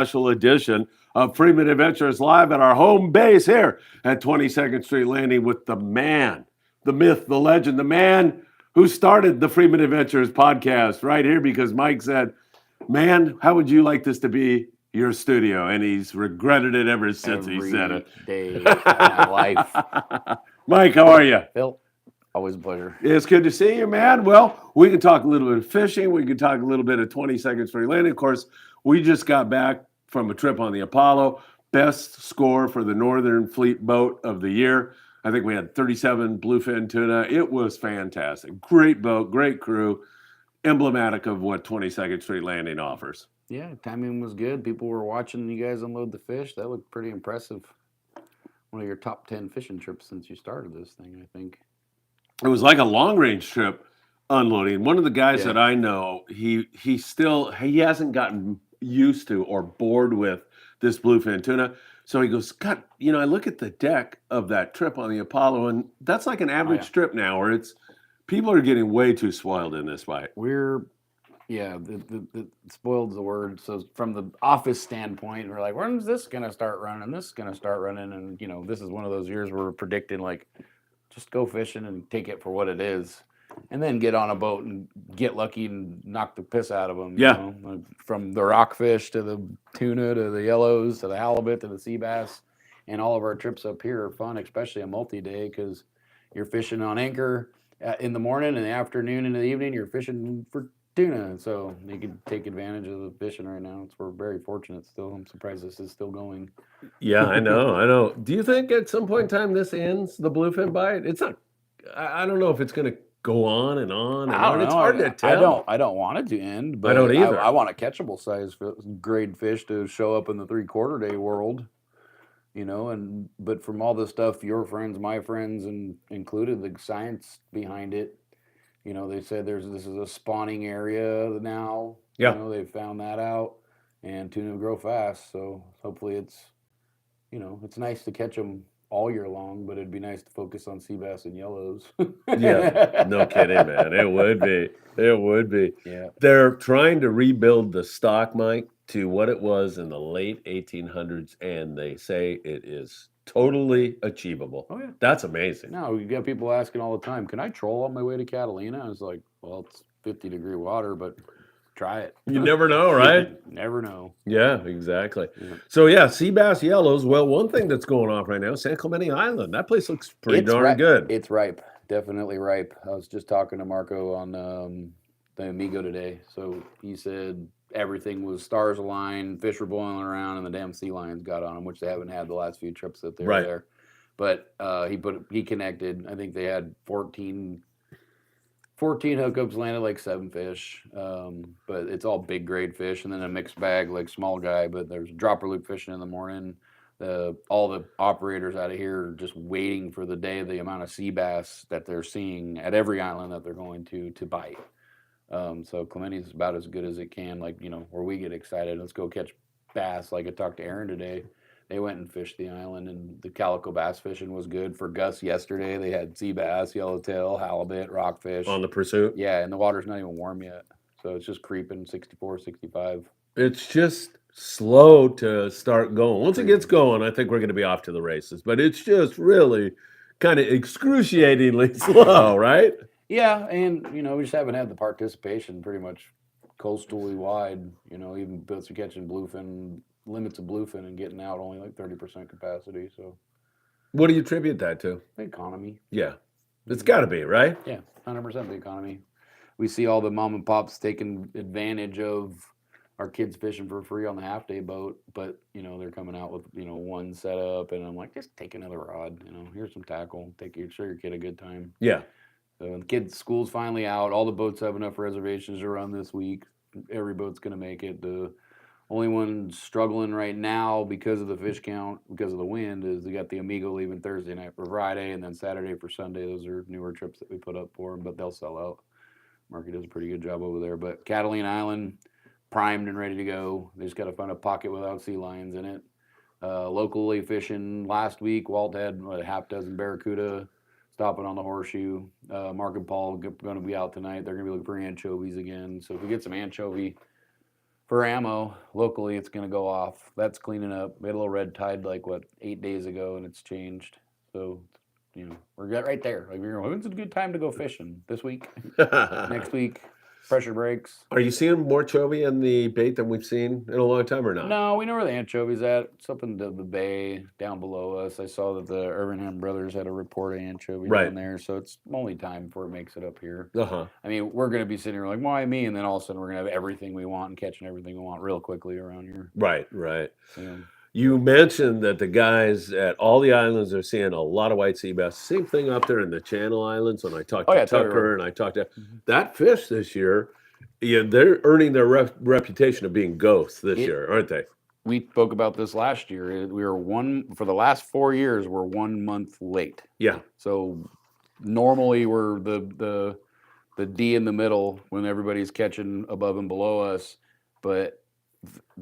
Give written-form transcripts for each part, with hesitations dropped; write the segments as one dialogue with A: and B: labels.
A: special edition of Freeman Adventures live at our home base here at 22nd Street Landing with the man, the myth, the legend, the man who started the Freeman Adventures podcast right here because Mike said, man, how would you like this to be your studio? And he's regretted it ever since he said it.
B: Every day of my life.
A: Mike, how are you?
B: Phil, always a pleasure.
A: It's good to see you, man. Well, we can talk a little bit of fishing. We can talk a little bit of 22nd Street Landing. Of course, we just got back from a trip on the Apollo. Best score for the Northern Fleet boat of the year. I think we had 37 bluefin tuna. It was fantastic. Great boat, great crew. Emblematic of what 22nd Street Landing offers.
B: Yeah, timing was good. People were watching you guys unload the fish. That looked pretty impressive. One of your top 10 fishing trips since you started this thing, I think.
A: It was like a long-range trip unloading. One of the guys that I know, he hasn't gotten used to or bored with this bluefin tuna. So he goes, God, I look at the deck of that trip on the Apollo, and that's like an average trip now where people are getting way too spoiled in this bite.
B: The spoiled's the word. So from the office standpoint, we're like, when's this going to start running? This is going to start running. And, this is one of those years where we're predicting, like, just go fishing and take it for what it is. And then get on a boat and get lucky and knock the piss out of them.
A: Yeah.
B: From the rockfish to the tuna to the yellows to the halibut to the sea bass. And all of our trips up here are fun, especially a multi-day, because you're fishing on anchor in the morning, in the afternoon, and in the evening, you're fishing for tuna. So you can take advantage of the fishing right now. We're very fortunate still. I'm surprised this is still going.
A: Yeah, I know. Do you think at some point in time this ends, the bluefin bite? It's not, I don't know if it's going to go on and on and on. It's hard to tell.
B: I don't want it to end, but
A: I don't either.
B: I want a catchable size grade fish to show up in the 3/4 day world. But from all the stuff, your friends, my friends, and included the science behind it, they said this is a spawning area now.
A: Yeah.
B: They found that out, and tuna grow fast. So hopefully it's nice to catch them all year long, but it'd be nice to focus on sea bass and yellows.
A: Yeah, no kidding, man. It would be.
B: Yeah.
A: They're trying to rebuild the stock, Mike, to what it was in the late 1800s, and they say it is totally achievable.
B: Oh, yeah.
A: That's amazing.
B: No, we got people asking all the time, can I troll on my way to Catalina? I was like, well, it's 50-degree water, but try it.
A: You never know, right?
B: Never know.
A: Yeah, exactly.
B: Yeah.
A: So, sea bass yellows. Well, one thing that's going off right now, San Clemente Island. That place looks pretty darn good.
B: It's ripe. Definitely ripe. I was just talking to Marco on the Amigo today. So he said everything was stars aligned, fish were boiling around, and the damn sea lions got on them, which they haven't had the last few trips that they were there. But he connected. I think they had 14 hookups, landed like 7 fish. But it's all big grade fish, and then a mixed bag like small guy. But there's dropper loop fishing in the morning. All the operators out of here are just waiting for the day, the amount of sea bass that they're seeing at every island that they're going to bite. So Clementi's about as good as it can, where we get excited. Let's go catch bass. Like I talked to Aaron today. They went and fished the island, and the calico bass fishing was good. For Gus yesterday, they had sea bass, yellowtail, halibut, rockfish.
A: On the pursuit?
B: Yeah, and the water's not even warm yet. So it's just creeping 64, 65.
A: It's just slow to start going. Once it gets going, I think we're going to be off to the races. But it's just really kind of excruciatingly slow, right?
B: Yeah, and, we just haven't had the participation pretty much coastally wide. Even boats are catching bluefin, limits of bluefin and getting out only like 30% capacity. So,
A: what do you attribute that to?
B: The economy.
A: Yeah, it's got to be, right?
B: Yeah, 100% the economy. We see all the mom and pops taking advantage of our kids fishing for free on the half-day boat, but, they're coming out with, one setup, and I'm like, just take another rod, here's some tackle, show your kid a good time.
A: Yeah.
B: So the kids' school's finally out. All the boats have enough reservations to run this week. Every boat's going to make it. The only one struggling right now because of the fish count, because of the wind, is they got the Amigo leaving Thursday night for Friday, and then Saturday for Sunday. Those are newer trips that we put up for them, but they'll sell out. Market does a pretty good job over there. But Catalina Island, primed and ready to go. They just got to find a pocket without sea lions in it. Locally fishing last week, Walt had a half dozen barracuda stopping on the horseshoe. Mark and Paul are going to be out tonight. They're going to be looking for anchovies again. So if we get some anchovy For ammo, locally, it's going to go off. That's cleaning up. We had a little red tide 8 days ago, and it's changed. So, we're right there. Like, when's a good time to go fishing? This week? Next week? Pressure breaks.
A: Are you seeing more chovy in the bait than we've seen in a long time or not?
B: No, we know where the anchovies at. It's up in the bay down below us. I saw that the Irvingham brothers had a report of anchovy down there, so it's only time before it makes it up here. I mean, we're going to be sitting here like, why me? And then all of a sudden we're going to have everything we want and catching everything we want real quickly around here.
A: Right. You mentioned that the guys at all the islands are seeing a lot of white sea bass. Same thing up there in the Channel Islands. When I talked to Tucker and I talked to that fish this year, they're earning their reputation of being ghosts this year, aren't they?
B: We spoke about this last year. We were for the last 4 years, we're 1 month late.
A: Yeah.
B: So normally we're the D in the middle when everybody's catching above and below us, but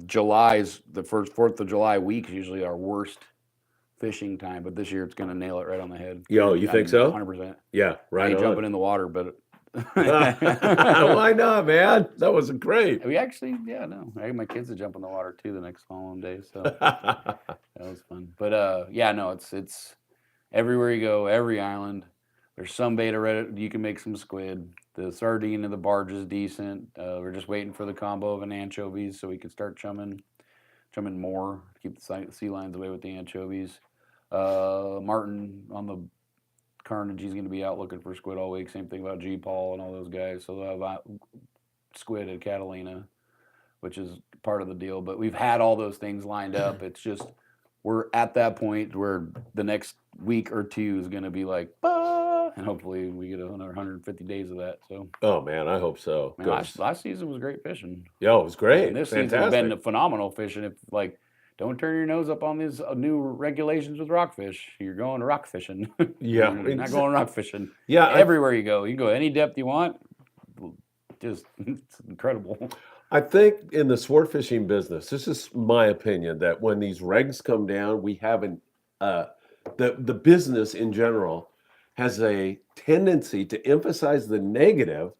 B: July's the 4th of July week is usually our worst fishing time, but this year it's going to nail it right on the head.
A: You think so?
B: 100%.
A: Yeah, right.
B: I ain't jumping in the water, but
A: why not, man? That was great.
B: We actually, I had my kids to jump in the water too the next following day, so that was fun. But it's everywhere you go, every island. There's some beta ready. You can make some squid. The sardine and the barge is decent. We're just waiting for the combo of an anchovies so we can start chumming more. Keep the sea lions away with the anchovies. Martin on the Carnage, he's going to be out looking for squid all week. Same thing about G. Paul and all those guys. So they'll have squid at Catalina, which is part of the deal. But we've had all those things lined up. It's just we're at that point where the next week or two is going to be like, bah! And hopefully we get another 150 days of that. So.
A: Oh man, I hope so.
B: Man, last season was great fishing.
A: Yeah, it was great.
B: And this season has been phenomenal fishing. If don't turn your nose up on these new regulations with rockfish. You're going rock fishing.
A: Yeah.
B: You're not going rock fishing.
A: Yeah.
B: Everywhere you go. You can go any depth you want. Just, it's incredible.
A: I think in the sport fishing business, this is my opinion, that when these regs come down, we haven't, the business in general has a tendency to emphasize the negative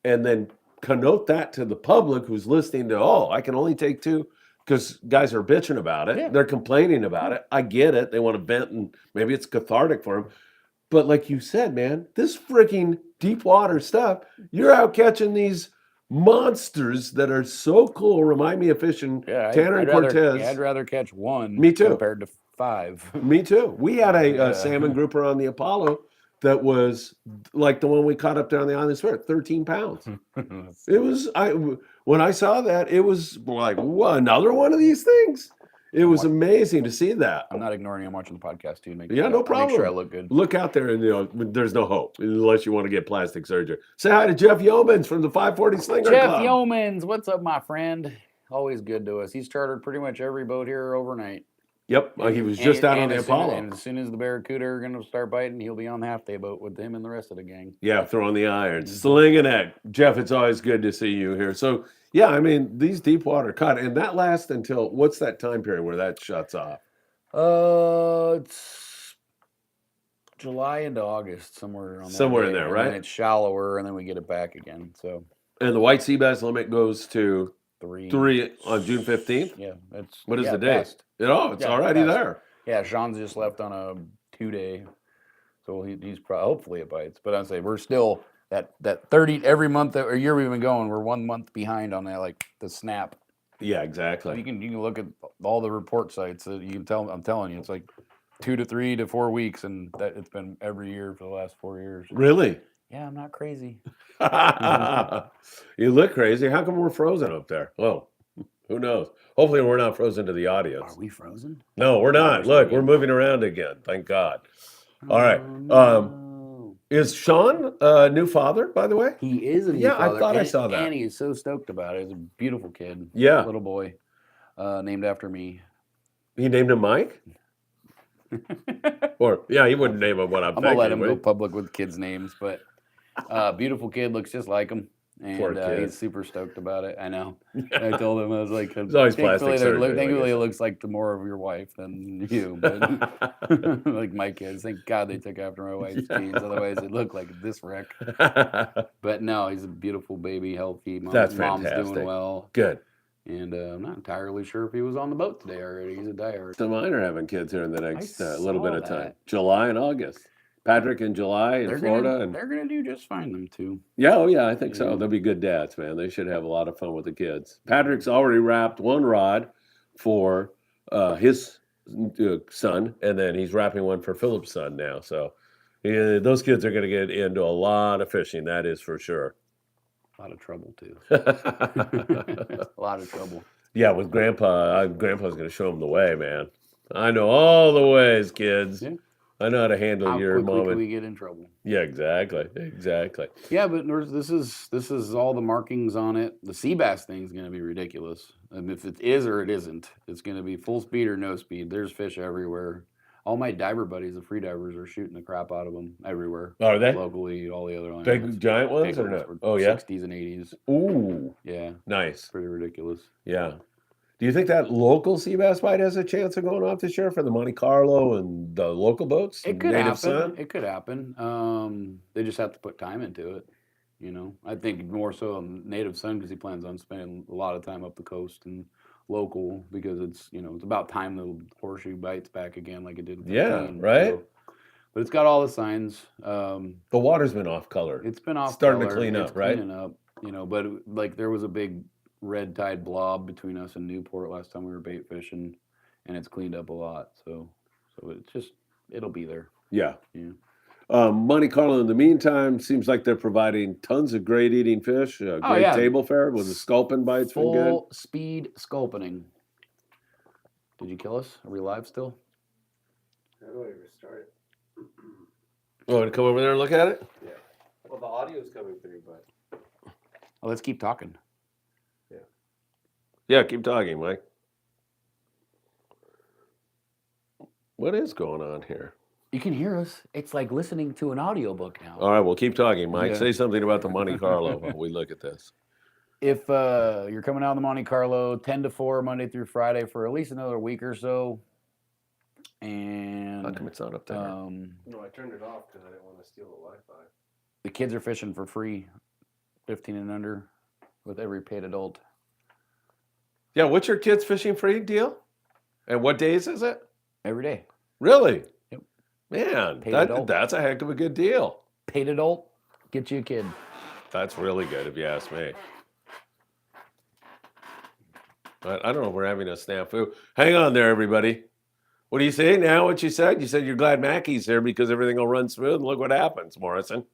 A: and then connote that to the public who's listening to, I can only take 2. Because guys are bitching about it. Yeah. They're complaining about it. I get it. They want to vent and maybe it's cathartic for them. But like you said, man, this freaking deep water stuff, you're out catching these monsters that are so cool. Remind me of fishing Tanner and Cortez.
B: I'd rather catch 1
A: Me too.
B: compared to 5.
A: Me too. We had a salmon grouper on the Apollo that was like the one we caught up there on the Island Fishing Tqckle, 13 pounds. It was, when I saw that, it was like, what, another one of these things? It was amazing to see that.
B: I'm not ignoring you. I'm watching the podcast too.
A: No problem.
B: Make sure I look good.
A: Look out there and there's no hope unless you want to get plastic surgery. Say hi to Jeff Yeomans from the 540 Slinger Club.
B: Jeff Yeomans, what's up, my friend? Always good to us. He's chartered pretty much every boat here overnight.
A: Yep, he was just out on the Apollo.
B: And as soon as the Barracuda are going to start biting, he'll be on the half-day boat with him and the rest of the gang.
A: Yeah, throwing the irons, slinging it. Jeff, it's always good to see you here. So, yeah, I mean, these deep water caught, and that lasts until, what's that time period where that shuts off?
B: It's July into August, somewhere on
A: somewhere in there, right?
B: And it's shallower, and then we get it back again. So,
A: and the white sea bass limit goes to
B: 3
A: on June 15th.
B: Yeah,
A: what is the date? It's already there.
B: Yeah, Sean's just left on a 2-day, so he's probably hopefully it bites. But I'd say we're still that 30 every month or year we've been going. We're 1 month behind on that, like the snap.
A: Yeah, exactly.
B: So you can look at all the report sites. You can tell. I'm telling you, it's like 2 to 3 to 4 weeks, and that it's been every year for the last 4 years.
A: Really?
B: Yeah, I'm not crazy.
A: You look crazy. How come we're frozen up there? Well, who knows? Hopefully we're not frozen to the audience.
B: Are we frozen?
A: No, we're not. Look, we're moving around again. Thank God. All right.
B: No.
A: Is Sean a new father, by the way?
B: He is a new father.
A: I thought I saw that.
B: And he is so stoked about it. He's a beautiful kid.
A: Yeah.
B: Little boy. Named after me.
A: He named him Mike? Or, he wouldn't name him what I'm thinking.
B: I'm going to let him go public with kids' names, but beautiful kid, looks just like him. And he's super stoked about it. I know. I told him, I was like,
A: it's always plastic surgery.
B: Thankfully, it looks like more of your wife than you. But like my kids, thank God they took after my wife's genes. Otherwise, it looked like this wreck. But no, he's a beautiful baby, healthy.
A: That's fantastic.
B: Mom's doing well.
A: Good.
B: And I'm not entirely sure if he was on the boat today already. He's a diehard.
A: Some of mine are having kids here in the next little bit
B: saw
A: of time.
B: that.
A: July and August. Patrick in July in Florida.
B: They're gonna do just fine, them two.
A: Yeah, oh yeah, I think so.
B: Yeah.
A: They'll be good dads, man. They should have a lot of fun with the kids. Patrick's already wrapped one rod for his son, and then he's wrapping one for Philip's son now. So those kids are going to get into a lot of fishing, that is for sure.
B: A lot of trouble too. A lot of trouble.
A: Yeah, with Grandpa, Grandpa's going to show him the way, man. I know all the ways, kids.
B: Yeah.
A: I know how to handle
B: How
A: your
B: quickly
A: moment.
B: can we get in trouble?
A: Yeah, exactly.
B: Yeah, but this is all the markings on it. The sea bass thing is going to be ridiculous. If it is or it isn't, it's going to be full speed or no speed. There's fish everywhere. All my diver buddies, the free divers, are shooting the crap out of them everywhere.
A: Are they?
B: Locally, all the other lines.
A: Big giant ones or not? Oh yeah.
B: 60s and 80s.
A: Ooh.
B: Yeah.
A: Nice.
B: Pretty ridiculous.
A: Yeah. Do you think that local sea bass bite has a chance of going off this year for the Monte Carlo and the local boats?
B: It could
A: Native
B: happen.
A: Son?
B: It could happen. They just have to put time into it. You know, I think more so on Native Son because he plans on spending a lot of time up the coast and local because it's about time the horseshoe bites back again like it did in 15.
A: Yeah, right.
B: So, but it's got all the signs.
A: The water's been off color.
B: It's been off.
A: Starting
B: color.
A: to clean
B: It's
A: up, right?
B: Cleaning up. But like there was a big red tide blob between us and Newport last time we were bait fishing, and it's cleaned up a lot. So it'll be there.
A: Yeah.
B: Yeah.
A: Monte Carlo, in the meantime, seems like they're providing tons of great eating fish. Great
B: yeah.
A: table fare with the sculpin bites. Been good.
B: Full speed sculpining. Did you kill us? Are we live still?
C: How do I restart it?
A: Oh, want to come over there and look at it?
C: Yeah. Well, the audio's coming through, but
B: Oh, let's keep talking.
A: Yeah, keep talking, Mike. What is going on here?
B: You can hear us. It's like listening to an audiobook now.
A: All right, well, keep talking, Mike.
B: Yeah.
A: Say something about the Monte Carlo while we look at this.
B: If you're coming out of the Monte Carlo 10 to 4 Monday through Friday for at least another week or so, and
A: How come it's not up there?
C: no, I turned it off because I didn't want to steal the Wi-Fi.
B: the kids are fishing for free, 15 and under, with every paid adult.
A: Yeah, what's your kids fishing free deal? And what days is it?
B: Every day.
A: Really?
B: Yep.
A: Man,
B: Paid adult.
A: that's a heck of a good deal.
B: Paid adult, get you a kid.
A: That's really good if you ask me. I don't know if we're having a snafu. Hang on there, everybody. What do you say now? What you said? You said you're glad Mackey's here because everything will run smooth. And look what happens, Morrison.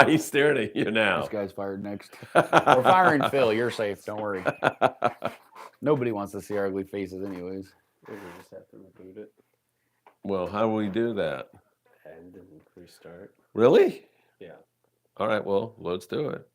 A: He's staring at you now.
B: This guy's fired next. We're firing Phil. You're safe. Don't worry. Nobody wants to see our ugly faces anyways.
C: We just have to reboot it
A: Well, how do we do that?
C: and then restart.
A: Really?
C: Yeah.
A: All right, well, let's do it.